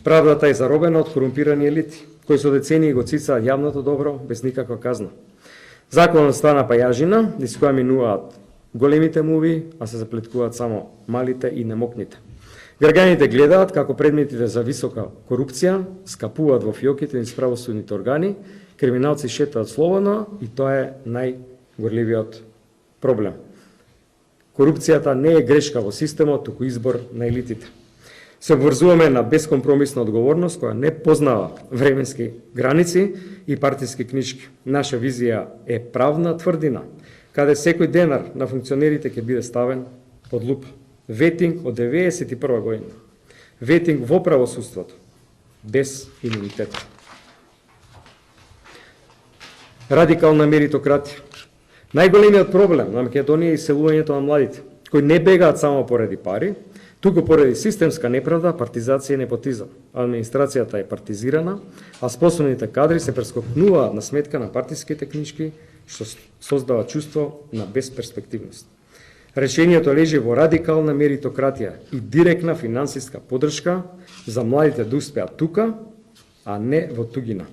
Правдата е заробена од корумпирани елити, кои со децении го цицаат јавното добро без никаква казна. Законот стана пајажина, низ која минуваат големите муви, а се заплеткуваат само малите и немокните. Граѓаните гледаат како предметите за висока корупција скапуваат во фиоките низ правосудните органи, криминалци шетаат слободно и тоа е најгорливиот проблем. Корупцијата не е грешка во системот, туку избор на елитите. Се обврзуваме на бескомпромисна одговорност која не познава временски граници и партиски книжки. Наша визија е правна тврдина, каде секој денар на функционерите ќе биде ставен под лупа. Ветинг од 91 година. Ветинг во правосудството, без имунитет. Радикална меритократија. Најголемиот проблем на Македонија е иселувањето на младите, кои не бегаат само поради пари, туку поради системска неправда, партизација и непотизам. Администрацијата е партизирана, а способните кадри се прескокнуваат на сметка на партиските книжки, што создава чувство на безперспективност. Решението лежи во радикална меритократија и директна финансиска поддршка за младите да успеат тука, а не во тугина.